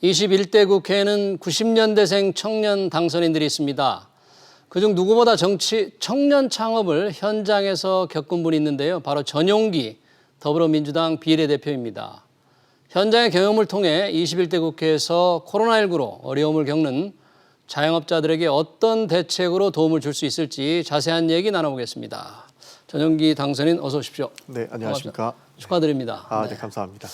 21대 국회에는 90년대생 청년 당선인들이 있습니다. 그중 누구보다 청년 창업을 현장에서 겪은 분이 있는데요. 바로 전용기 더불어민주당 비례대표입니다. 현장의 경험을 통해 21대 국회에서 코로나19로 어려움을 겪는 자영업자들에게 어떤 대책으로 도움을 줄 수 있을지 자세한 얘기 나눠보겠습니다. 전용기 당선인 어서 오십시오. 네, 안녕하십니까. 축하드립니다. 네, 감사합니다.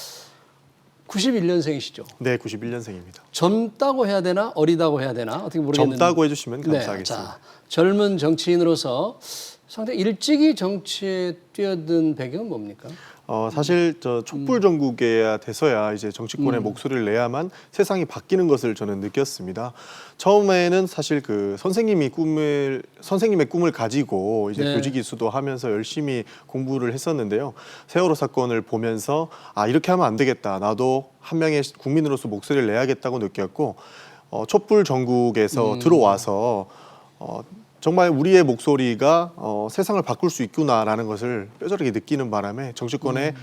91년생이시죠? 네, 91년생입니다. 젊다고 해야 되나 어리다고 해야 되나 어떻게 모르겠는데. 젊다고 해주시면 감사하겠습니다. 네, 자, 젊은 정치인으로서 상당히 일찍이 정치에 뛰어든 배경은 뭡니까? 사실 저 촛불 전국에 돼서야 이제 정치권의 목소리를 내야만 세상이 바뀌는 것을 저는 느꼈습니다. 처음에는 사실 그 선생님의 꿈을 가지고 이제 네. 교직 이수도 하면서 열심히 공부를 했었는데요. 세월호 사건을 보면서 이렇게 하면 안 되겠다. 나도 한 명의 국민으로서 목소리를 내야겠다고 느꼈고 촛불 전국에서 들어와서 정말 우리의 목소리가 세상을 바꿀 수 있구나라는 것을 뼈저리게 느끼는 바람에 정치권에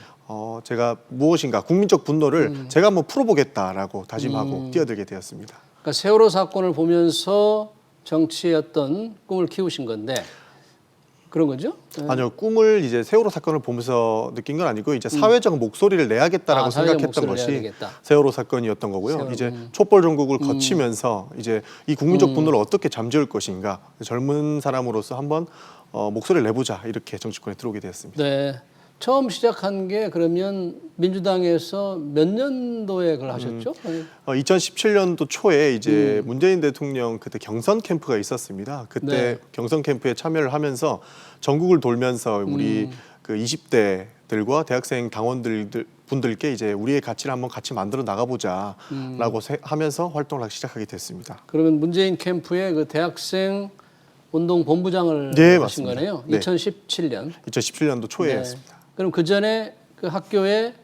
제가 무엇인가 국민적 분노를 제가 한번 풀어보겠다라고 다짐하고 뛰어들게 되었습니다. 그러니까 세월호 사건을 보면서 정치의 어떤 꿈을 키우신 건데 그런 거죠? 네. 아니요, 꿈을 이제 세월호 사건을 보면서 느낀 건 아니고 이제 사회적 목소리를 내야겠다라고 생각했던 것이 세월호 사건이었던 거고요. 이제 촛불 전국을 거치면서 이제 이 국민적 분노를 어떻게 잠재울 것인가, 젊은 사람으로서 한번 목소리를 내보자 이렇게 정치권에 들어오게 되었습니다. 네. 처음 시작한 게 그러면 민주당에서 몇 년도에 그걸 하셨죠? 2017년도 초에 이제 문재인 대통령 그때 경선 캠프가 있었습니다. 그때 네. 경선 캠프에 참여를 하면서 전국을 돌면서 우리 그 20대들과 대학생 분들께 이제 우리의 가치를 한번 같이 만들어 나가보자라고 하면서 활동을 하기 시작하게 됐습니다. 그러면 문재인 캠프의 그 대학생 운동 본부장을 네, 하신 맞습니다. 거네요. 네. 2017년 초에였습니다. 네. 그럼 그 전에 그 학교에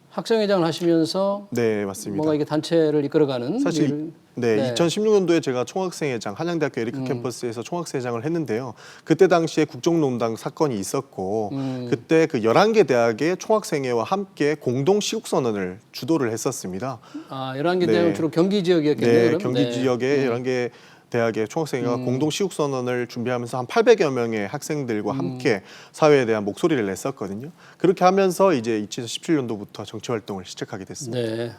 학생회장을 하시면서 네, 맞습니다. 뭔가 이게 단체를 이끌어가는 사실 네, 2016년도에 제가 총학생회장 한양대학교 에리크 캠퍼스에서 총학생회장을 했는데요. 그때 당시에 국정농단 사건이 있었고 그때 그 11개 대학의 총학생회와 함께 공동 시국선언을 주도를 했었습니다. 11개 대학은 주로 경기 지역이었겠네요. 네, 그럼? 경기 지역의 11개 대학의 총학생회가 공동 시국선언을 준비하면서 한 800여 명의 학생들과 함께 사회에 대한 목소리를 냈었거든요. 그렇게 하면서 이제 2017년도부터 정치 활동을 시작하게 됐습니다. 네.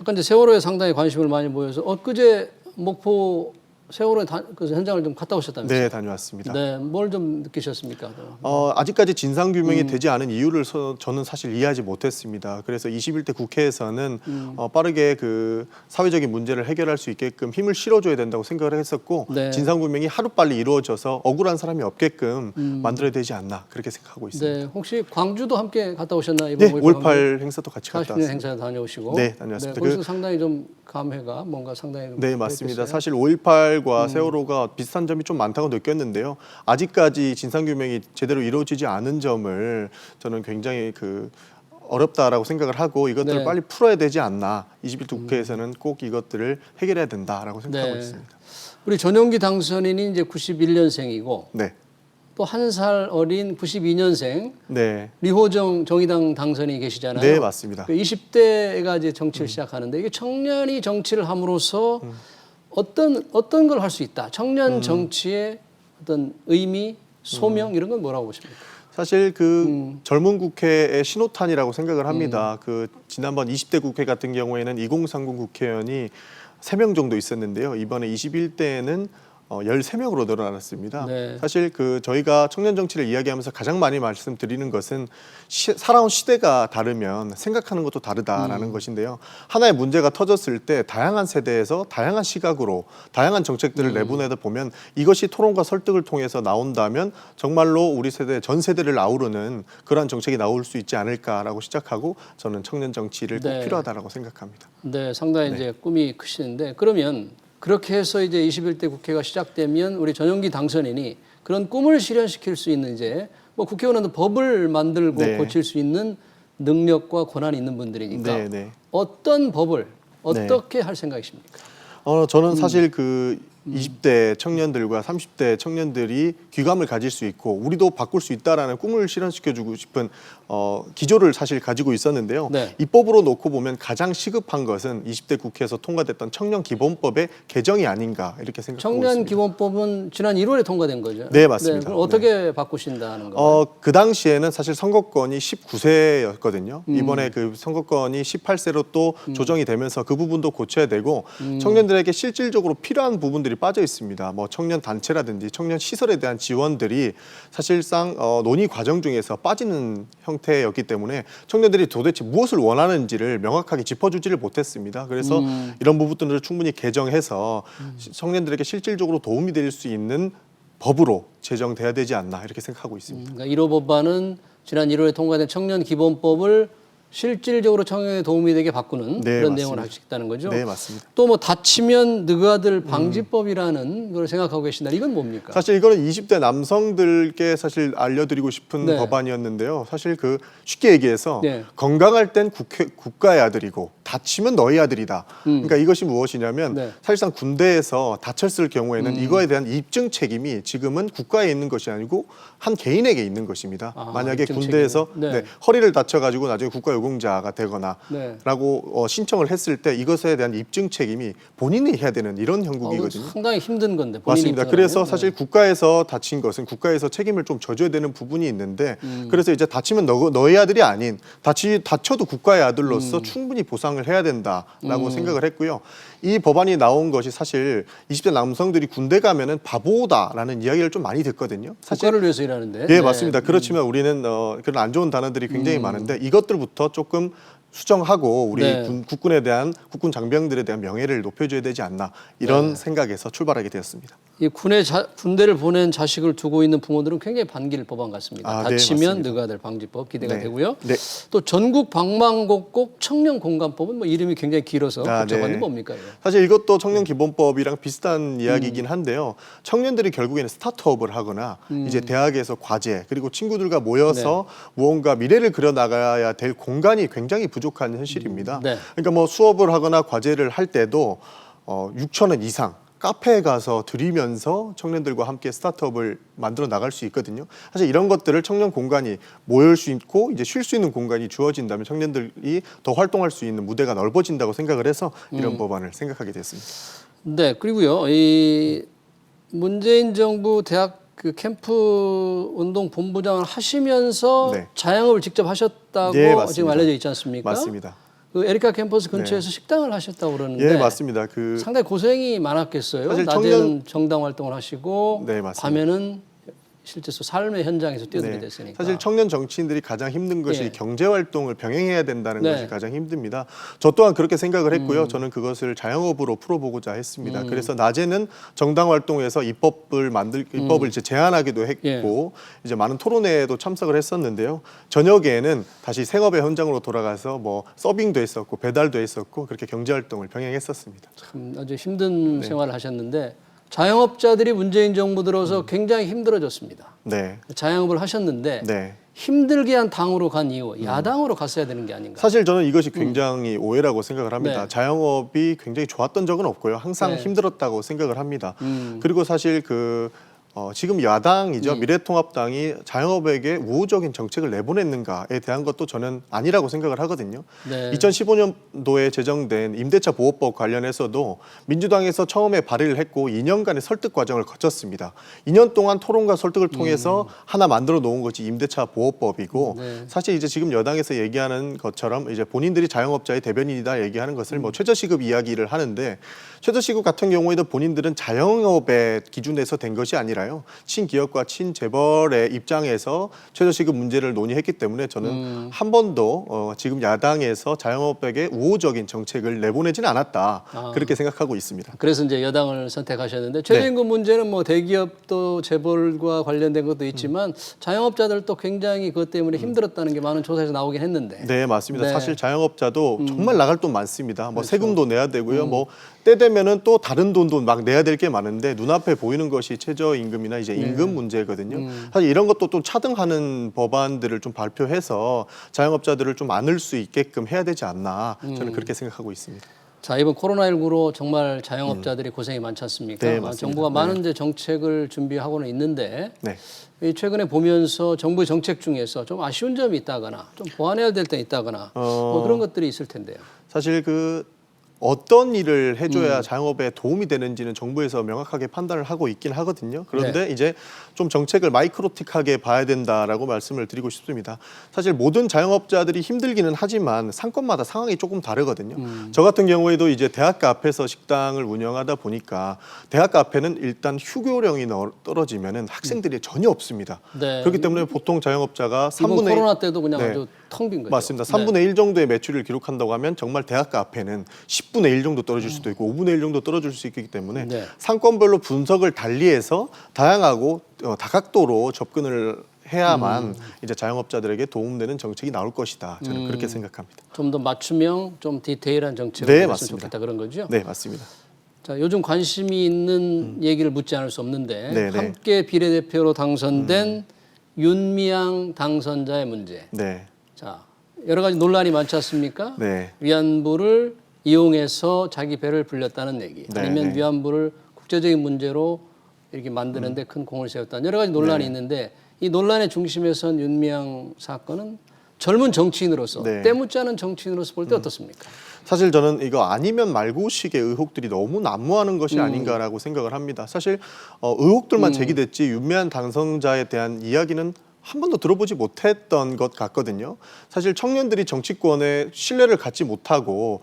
아까 이제 세월호에 상당히 관심을 많이 보여서 엊그제 목포 세월호 그 현장을 좀 갔다 오셨다면서요? 네, 다녀왔습니다. 네, 뭘 좀 느끼셨습니까? 아직까지 진상 규명이 되지 않은 이유를 저는 사실 이해하지 못했습니다. 그래서 21대 국회에서는 빠르게 그 사회적인 문제를 해결할 수 있게끔 힘을 실어줘야 된다고 생각을 했었고 네. 진상 규명이 하루빨리 이루어져서 억울한 사람이 없게끔 만들어야 되지 않나 그렇게 생각하고 있습니다. 네, 혹시 광주도 함께 갔다 오셨나요? 네, 5.18 행사도 같이 갔다 40주년 왔습니다. 행사 다녀오시고. 네, 다녀왔습니다. 거기서 상당히 좀 감회가 뭔가 상당히 좀 네, 맞습니다. 그랬겠어요? 사실 5.18과 세월호가 비슷한 점이 좀 많다고 느꼈는데요. 아직까지 진상규명이 제대로 이루어지지 않은 점을 저는 굉장히 어렵다라고 생각을 하고 이것들을 네. 빨리 풀어야 되지 않나. 21대 국회에서는 꼭 이것들을 해결해야 된다라고 생각하고 네. 있습니다. 우리 전용기 당선인이 이제 91년생이고 네. 또 한 살 어린 92년생 네. 리호정 정의당 당선인이 계시잖아요. 네, 맞습니다. 20대가 이제 정치를 시작하는데 이게 청년이 정치를 함으로써 어떤 걸 할 수 있다. 청년 정치의 어떤 의미, 소명 이런 건 뭐라고 보십니까? 사실 젊은 국회의 신호탄이라고 생각을 합니다. 지난번 20대 국회 같은 경우에는 2030 국회의원이 3명 정도 있었는데요. 이번에 21대에는 13명으로 늘어났습니다. 네. 사실 저희가 청년 정치를 이야기하면서 가장 많이 말씀드리는 것은 살아온 시대가 다르면 생각하는 것도 다르다라는 것인데요. 하나의 문제가 터졌을 때 다양한 세대에서 다양한 시각으로 다양한 정책들을 내보내다 보면 이것이 토론과 설득을 통해서 나온다면 정말로 우리 세대 전 세대를 아우르는 그러한 정책이 나올 수 있지 않을까라고 시작하고 저는 청년 정치를 꼭 네. 필요하다라고 생각합니다. 네, 상당히 이제 꿈이 크시는데 그러면 그렇게 해서 이제 21대 국회가 시작되면 우리 전용기 당선인이 그런 꿈을 실현시킬 수 있는 이제 뭐 국회의원은 법을 만들고 네. 고칠 수 있는 능력과 권한이 있는 분들이니까 네, 네. 어떤 법을 어떻게 할 생각이십니까? 저는 사실 20대 청년들과 30대 청년들이 귀감을 가질 수 있고 우리도 바꿀 수 있다라는 꿈을 실현시켜주고 싶은 기조를 사실 가지고 있었는데요. 네. 입법으로 놓고 보면 가장 시급한 것은 20대 국회에서 통과됐던 청년기본법의 개정이 아닌가 이렇게 생각하고 청년 있습니다. 기본법은 지난 1월에 통과된 거죠. 네, 맞습니다. 그럼 어떻게 바꾸신다는 거예요? 그 당시에는 사실 선거권이 19세였거든요. 이번에 그 선거권이 18세로 또 조정이 되면서 그 부분도 고쳐야 되고 청년들에게 실질적으로 필요한 부분들이 빠져 있습니다. 뭐 청년 단체라든지 청년 시설에 대한 지원들이 사실상 논의 과정 중에서 빠지는 형태였기 때문에 청년들이 도대체 무엇을 원하는지를 명확하게 짚어주지를 못했습니다. 그래서 이런 부분들을 충분히 개정해서 청년들에게 실질적으로 도움이 될 수 있는 법으로 제정돼야 되지 않나 이렇게 생각하고 있습니다. 그러니까 1호 법안은 지난 1월에 통과된 청년 기본법을 실질적으로 청년에 도움이 되게 바꾸는 네, 그런 맞습니다. 내용을 하시겠다는 거죠. 네, 맞습니다. 또 뭐 다치면 느그아들 방지법이라는 걸 생각하고 계신다. 이건 뭡니까? 사실 이거는 20대 남성들께 사실 알려드리고 싶은 네. 법안이었는데요. 사실 그 쉽게 얘기해서 네. 건강할 땐 국가의 아들이고 다치면 너희 아들이다. 그러니까 이것이 무엇이냐면 네. 사실상 군대에서 다쳤을 경우에는 이거에 대한 입증 책임이 지금은 국가에 있는 것이 아니고 한 개인에게 있는 것입니다. 만약에 입증 군대에서 책임이. 네. 허리를 다쳐가지고 나중에 국가유공자가 되거나 네. 라고 신청을 했을 때 이것에 대한 입증 책임이 본인이 해야 되는 이런 형국이거든요. 상당히 힘든 건데. 본인이 맞습니다. 입증을 그래서 하면. 사실 국가에서 다친 것은 국가에서 책임을 좀 져줘야 되는 부분이 있는데 그래서 이제 다치면 너희 아들이 아닌 다쳐도 국가의 아들로서 충분히 보상을 해야 된다라고 생각을 했고요. 이 법안이 나온 것이 사실 20대 남성들이 군대 가면은 바보다라는 이야기를 좀 많이 듣거든요. 사실 국가를 위해서 일하는데. 예, 네. 맞습니다. 그렇지만 우리는 그런 안 좋은 단어들이 굉장히 많은데 이것들부터 조금 수정하고 우리 네. 국군에 대한 국군 장병들에 대한 명예를 높여줘야 되지 않나 이런 생각에서 출발하게 되었습니다. 이 군대를 보낸 자식을 두고 있는 부모들은 굉장히 반길 법안 같습니다. 아, 네, 다치면 맞습니다. 느그아들 방지법 기대가 네. 되고요. 네. 또 전국 방방곡곡 청년 공감법은 뭐 이름이 굉장히 길어서 아, 복잡한데 네. 뭡니까 이거? 사실 이것도 청년기본법이랑 비슷한 이야기이긴 한데요. 청년들이 결국에는 스타트업을 하거나 이제 대학에서 과제 그리고 친구들과 모여서 무언가 미래를 그려나가야 될 공간이 굉장히 부족한 현실입니다. 네. 그러니까 뭐 수업을 하거나 과제를 할 때도 6천 원 이상 카페에 가서 드리면서 청년들과 함께 스타트업을 만들어 나갈 수 있거든요. 사실 이런 것들을 청년 공간이 모일 수 있고 이제 쉴 수 있는 공간이 주어진다면 청년들이 더 활동할 수 있는 무대가 넓어진다고 생각을 해서 이런 법안을 생각하게 됐습니다. 네, 그리고요. 이 문재인 정부 대학 그 캠프 운동 본부장을 하시면서 네. 자영업을 직접 하셨다고 네, 맞습니다. 지금 알려져 있지 않습니까? 맞습니다. 그 에리카 캠퍼스 근처에서 식당을 하셨다고 그러는데 예, 맞습니다. 상당히 고생이 많았겠어요. 사실 낮에는 정당 활동을 하시고 네, 맞습니다. 밤에는 실제로 삶의 현장에서 뛰어들게 됐으니까. 사실 청년 정치인들이 가장 힘든 것이 예. 경제 활동을 병행해야 된다는 네. 것이 가장 힘듭니다. 저 또한 그렇게 생각을 했고요. 저는 그것을 자영업으로 풀어보고자 했습니다. 그래서 낮에는 정당 활동에서 입법을 이제 제안하기도 했고 이제 많은 토론회에도 참석을 했었는데요. 저녁에는 다시 생업의 현장으로 돌아가서 뭐 서빙도 했었고 배달도 했었고 그렇게 경제 활동을 병행했었습니다. 참 아주 힘든 생활을 하셨는데 자영업자들이 문재인 정부 들어서 굉장히 힘들어졌습니다. 네. 자영업을 하셨는데 네. 힘들게 한 당으로 간 이유, 야당으로 갔어야 되는 게 아닌가. 사실 저는 이것이 굉장히 오해라고 생각을 합니다. 네. 자영업이 굉장히 좋았던 적은 없고요. 항상 네. 힘들었다고 생각을 합니다. 그리고 사실 지금 야당이죠. 미래통합당이 자영업에게 우호적인 정책을 내보냈는가에 대한 것도 저는 아니라고 생각을 하거든요. 네. 2015년도에 제정된 임대차 보호법 관련해서도 민주당에서 처음에 발의를 했고 2년간의 설득 과정을 거쳤습니다. 2년 동안 토론과 설득을 통해서 하나 만들어 놓은 것이 임대차 보호법이고 네. 사실 이제 지금 여당에서 얘기하는 것처럼 이제 본인들이 자영업자의 대변인이다 얘기하는 것을 뭐 최저시급 이야기를 하는데 최저시급 같은 경우에도 본인들은 자영업의 기준에서 된 것이 아니라요. 친기업과 친재벌의 입장에서 최저시급 문제를 논의했기 때문에 저는 한 번도 지금 야당에서 자영업에게 우호적인 정책을 내보내지는 않았다. 그렇게 생각하고 있습니다. 그래서 이제 여당을 선택하셨는데 최저임금 문제는 뭐 대기업도 재벌과 관련된 것도 있지만 자영업자들도 굉장히 그것 때문에 힘들었다는 게 많은 조사에서 나오긴 했는데. 네, 맞습니다. 네. 사실 자영업자도 정말 나갈 돈 많습니다. 뭐 세금도 내야 되고요. 뭐 때 되면은 또 다른 돈도 막 내야 될 게 많은데 눈앞에 보이는 것이 최저임금이나 이제 임금 문제거든요. 사실 이런 것도 또 차등하는 법안들을 좀 발표해서 자영업자들을 좀 안을 수 있게끔 해야 되지 않나 저는 그렇게 생각하고 있습니다. 자, 이번 코로나19로 정말 자영업자들이 고생이 많지 않습니까? 네, 맞습니다. 정부가 많은 이제 정책을 준비하고는 있는데 네. 이 최근에 보면서 정부의 정책 중에서 좀 아쉬운 점이 있다거나 좀 보완해야 될 때 있다거나 뭐 그런 것들이 있을 텐데요. 사실 어떤 일을 해줘야 자영업에 도움이 되는지는 정부에서 명확하게 판단을 하고 있긴 하거든요. 그런데 이제 좀 정책을 마이크로틱하게 봐야 된다라고 말씀을 드리고 싶습니다. 사실 모든 자영업자들이 힘들기는 하지만 상권마다 상황이 조금 다르거든요. 저 같은 경우에도 이제 대학가 앞에서 식당을 운영하다 보니까 대학가 앞에는 일단 휴교령이 떨어지면은 학생들이 전혀 없습니다. 네. 그렇기 때문에 보통 자영업자가 이번 3분의 코로나 때도 그냥 네. 아주 텅 빈 거죠. 맞습니다. 3분의 1 정도의 매출을 기록한다고 하면 정말 대학가 앞에는 10분의 1 정도 떨어질 수도 있고 5분의 1 정도 떨어질 수 있기 때문에 네. 상권별로 분석을 달리해서 다양하고 다각도로 접근을 해야만 이제 자영업자들에게 도움되는 정책이 나올 것이다. 저는 그렇게 생각합니다. 좀 더 맞춤형, 좀 디테일한 정책을 네, 했으면 맞습니다. 좋겠다 그런 거죠. 네, 맞습니다. 자, 요즘 관심이 있는 얘기를 묻지 않을 수 없는데 네, 네. 함께 비례대표로 당선된 윤미향 당선자의 문제. 네. 자, 여러 가지 논란이 많지 않습니까? 네. 위안부를 이용해서 자기 배를 불렸다는 얘기, 네, 아니면 네. 위안부를 국제적인 문제로 이렇게 만드는데 큰 공을 세웠다는 여러 가지 논란이 있는데 이 논란의 중심에 선 윤미향 사건은 젊은 정치인으로서 네. 때묻지 않은 정치인으로서 볼 때 어떻습니까? 사실 저는 이거 아니면 말고식의 의혹들이 너무 난무하는 것이 아닌가라고 생각을 합니다. 사실 의혹들만 제기됐지 윤미향 당선자에 대한 이야기는 한 번도 들어보지 못했던 것 같거든요. 사실 청년들이 정치권에 신뢰를 갖지 못하고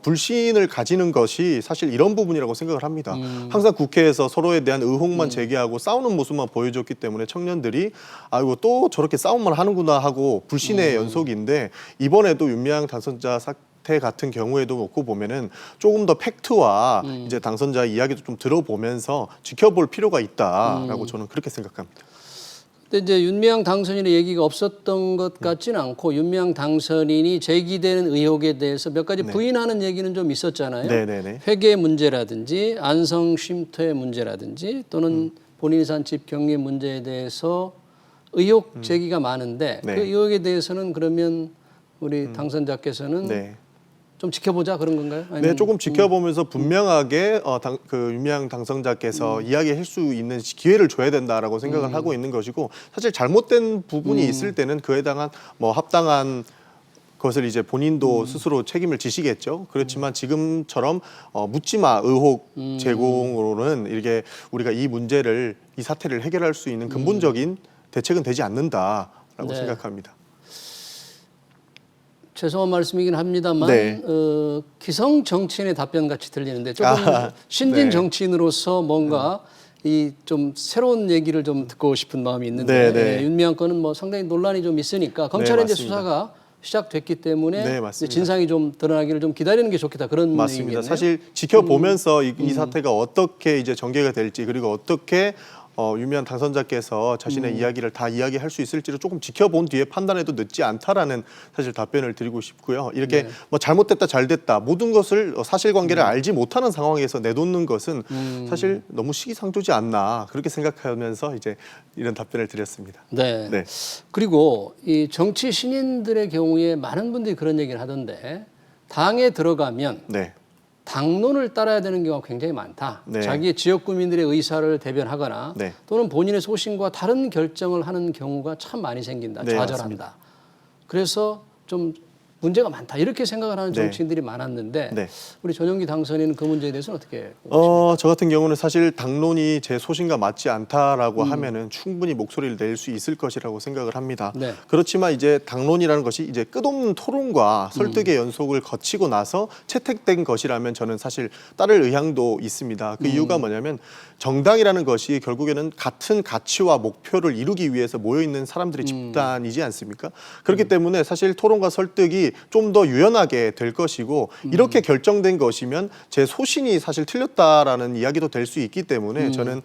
불신을 가지는 것이 사실 이런 부분이라고 생각을 합니다. 항상 국회에서 서로에 대한 의혹만 제기하고 싸우는 모습만 보여줬기 때문에 청년들이 아이고 또 저렇게 싸움만 하는구나 하고 불신의 연속인데 이번에도 윤미향 당선자 사태 같은 경우에도 놓고 보면은 조금 더 팩트와 이제 당선자 이야기도 좀 들어보면서 지켜볼 필요가 있다라고 저는 그렇게 생각합니다. 근데 이제 윤미향 당선인의 얘기가 없었던 것 같지는 않고 윤미향 당선인이 제기되는 의혹에 대해서 몇 가지 부인하는 얘기는 좀 있었잖아요. 네네네. 회계 문제라든지 안성 쉼터의 문제라든지 또는 본인이 산 집 경매 문제에 대해서 의혹 제기가 많은데 네. 그 의혹에 대해서는 그러면 우리 당선자께서는 네. 좀 지켜보자 그런 건가요? 네, 아니면 조금 지켜보면서 분명하게 윤미향 당선자께서 이야기할 수 있는 기회를 줘야 된다라고 생각을 하고 있는 것이고 사실 잘못된 부분이 있을 때는 그에 대한 합당한 것을 이제 본인도 스스로 책임을 지시겠죠. 그렇지만 지금처럼 묻지마 의혹 제공으로는 이렇게 우리가 이 문제를 이 사태를 해결할 수 있는 근본적인 대책은 되지 않는다라고 네. 생각합니다. 죄송한 말씀이긴 합니다만 네. 기성 정치인의 답변 같이 들리는데 조금 신진 네. 정치인으로서 뭔가 이 좀 새로운 얘기를 좀 듣고 싶은 마음이 있는데 네, 네. 윤미향 건은 뭐 상당히 논란이 좀 있으니까 검찰의 이제 맞습니다. 수사가 시작됐기 때문에 네, 이제 맞습니다. 진상이 좀 드러나기를 좀 기다리는 게 좋겠다 그런 맞습니다. 얘기겠네요. 사실 지켜보면서 이 사태가 어떻게 이제 전개가 될지 그리고 어떻게 윤미향 당선자께서 자신의 이야기를 다 이야기할 수 있을지를 조금 지켜본 뒤에 판단해도 늦지 않다라는 사실 답변을 드리고 싶고요. 이렇게 뭐 잘못됐다 잘됐다 모든 것을 사실관계를 알지 못하는 상황에서 내놓는 것은 사실 너무 시기상조지 않나 그렇게 생각하면서 이제 이런 답변을 드렸습니다. 네. 네. 그리고 이 정치 신인들의 경우에 많은 분들이 그런 얘기를 하던데 당에 들어가면 네. 당론을 따라야 되는 경우가 굉장히 많다. 네. 자기의 지역 구민들의 의사를 대변하거나 네. 또는 본인의 소신과 다른 결정을 하는 경우가 참 많이 생긴다. 네, 좌절한다. 맞습니다. 그래서 좀 문제가 많다. 이렇게 생각을 하는 네. 정치인들이 많았는데 네. 우리 전용기 당선인은 그 문제에 대해서는 어떻게 보십니까? 저 같은 경우는 사실 당론이 제 소신과 맞지 않다라고 하면은 충분히 목소리를 낼 수 있을 것이라고 생각을 합니다. 네. 그렇지만 이제 당론이라는 것이 이제 끝없는 토론과 설득의 연속을 거치고 나서 채택된 것이라면 저는 사실 따를 의향도 있습니다. 그 이유가 뭐냐면 정당이라는 것이 결국에는 같은 가치와 목표를 이루기 위해서 모여 있는 사람들의 집단이지 않습니까? 그렇기 때문에 사실 토론과 설득이 좀 더 유연하게 될 것이고 이렇게 결정된 것이면 제 소신이 사실 틀렸다라는 이야기도 될 수 있기 때문에 저는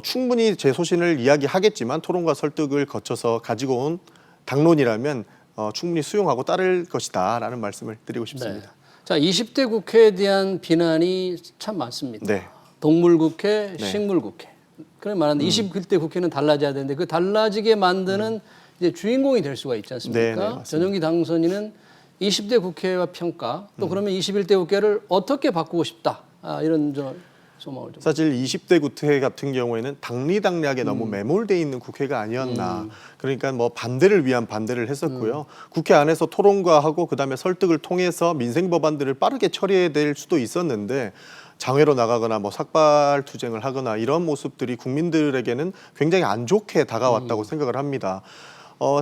충분히 제 소신을 이야기하겠지만 토론과 설득을 거쳐서 가지고 온 당론이라면 충분히 수용하고 따를 것이다라는 말씀을 드리고 싶습니다. 네. 자, 20대 국회에 대한 비난이 참 많습니다. 네. 동물국회, 네. 식물국회. 그런 말하는데 21대 국회는 달라져야 되는데 그 달라지게 만드는 이제 주인공이 될 수가 있지 않습니까? 네, 네, 맞습니다. 전용기 당선인은 20대 국회와 평가 또 그러면 21대 국회를 어떻게 바꾸고 싶다. 이런 소망을 좀. 사실 20대 국회 같은 경우에는 당리당략에 너무 매몰돼 있는 국회가 아니었나. 그러니까 뭐 반대를 위한 반대를 했었고요. 국회 안에서 토론과 하고 그다음에 설득을 통해서 민생 법안들을 빠르게 처리해야 될 수도 있었는데 장외로 나가거나 뭐 삭발 투쟁을 하거나 이런 모습들이 국민들에게는 굉장히 안 좋게 다가왔다고 생각을 합니다.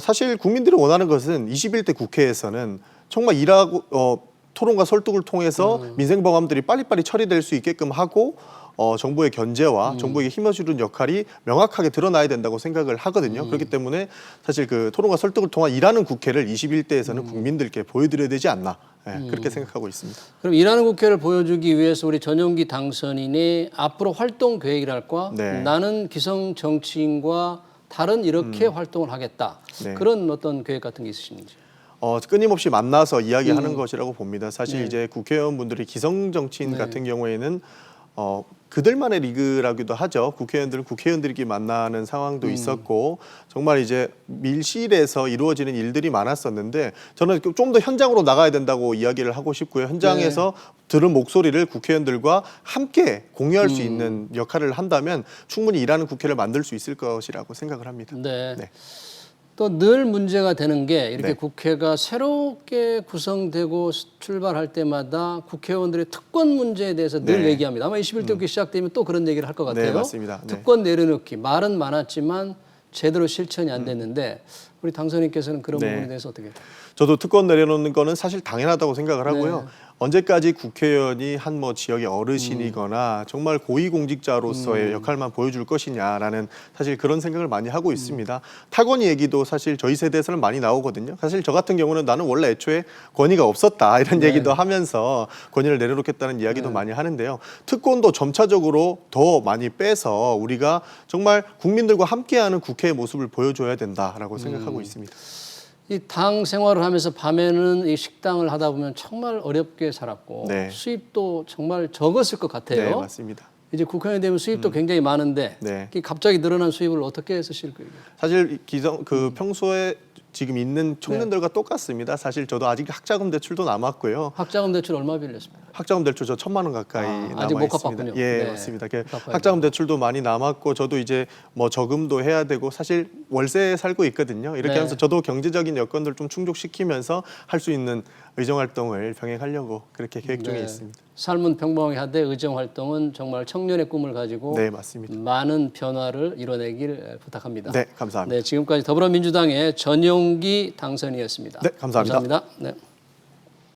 사실 국민들이 원하는 것은 21대 국회에서는 정말 일하고 토론과 설득을 통해서 민생 법안들이 빨리빨리 처리될 수 있게끔 하고 정부의 견제와 정부에게 힘을 주는 역할이 명확하게 드러나야 된다고 생각을 하거든요. 그렇기 때문에 사실 그 토론과 설득을 통한 일하는 국회를 21대에서는 국민들께 보여드려야 되지 않나 그렇게 생각하고 있습니다. 그럼 일하는 국회를 보여주기 위해서 우리 전용기 당선인이 앞으로 활동 계획이랄까 네. 나는 기성 정치인과 다른 이렇게 활동을 하겠다. 네. 그런 어떤 계획 같은 게 있으신지. 끊임없이 만나서 이야기하는 것이라고 봅니다. 사실 네. 이제 국회의원분들이 기성 정치인 같은 경우에는 그들만의 리그라기도 하죠. 국회의원들은 국회의원들끼리 만나는 상황도 있었고 정말 이제 밀실에서 이루어지는 일들이 많았었는데 저는 좀 더 현장으로 나가야 된다고 이야기를 하고 싶고요. 현장에서 들은 목소리를 국회의원들과 함께 공유할 수 있는 역할을 한다면 충분히 일하는 국회를 만들 수 있을 것이라고 생각을 합니다. 네. 네. 또 늘 문제가 되는 게 이렇게 네. 국회가 새롭게 구성되고 출발할 때마다 국회의원들의 특권 문제에 대해서 늘 네. 얘기합니다. 아마 21대 국회 시작되면 또 그런 얘기를 할 것 같아요. 네, 맞습니다. 네. 특권 내려놓기 말은 많았지만 제대로 실천이 안 됐는데 우리 당선인께서는 그런 부분에 대해서 어떻게? 저도 특권 내려놓는 거는 사실 당연하다고 생각을 하고요. 언제까지 국회의원이 한 뭐 지역의 어르신이거나 정말 고위공직자로서의 역할만 보여줄 것이냐라는 사실 그런 생각을 많이 하고 있습니다. 탈권위 얘기도 사실 저희 세대에서는 많이 나오거든요. 사실 저 같은 경우는 나는 원래 애초에 권위가 없었다 이런 얘기도 하면서 권위를 내려놓겠다는 이야기도 많이 하는데요. 특권도 점차적으로 더 많이 빼서 우리가 정말 국민들과 함께하는 국회의 모습을 보여줘야 된다라고 생각하고 있습니다. 이 당 생활을 하면서 밤에는 이 식당을 하다 보면 정말 어렵게 살았고 네. 수입도 정말 적었을 것 같아요. 네, 맞습니다. 이제 국회의원이 되면 수입도 굉장히 많은데 네. 이 갑자기 늘어난 수입을 어떻게 쓰실 거예요? 사실 평소에 지금 있는 청년들과 똑같습니다. 사실 저도 아직 학자금 대출도 남았고요. 학자금 대출 얼마 빌렸습니까? 학자금 대출 저 1,000만 원 가까이 남아 아직 못 있습니다. 갚았군요. 예, 네. 맞습니다. 갚아야 학자금 대출도 많이 남았고 저도 이제 뭐 저금도 해야 되고 사실 월세에 살고 있거든요. 이렇게 네. 하면서 저도 경제적인 여건들 좀 충족시키면서 할 수 있는 의정 활동을 병행하려고 그렇게 계획 중에 있습니다. 삶은 평범하게 하되 의정 활동은 정말 청년의 꿈을 가지고 네, 맞습니다. 많은 변화를 이뤄내길 부탁합니다. 네, 감사합니다. 네, 지금까지 더불어민주당의 전용기 당선이었습니다. 네, 감사합니다. 감사합니다. 네.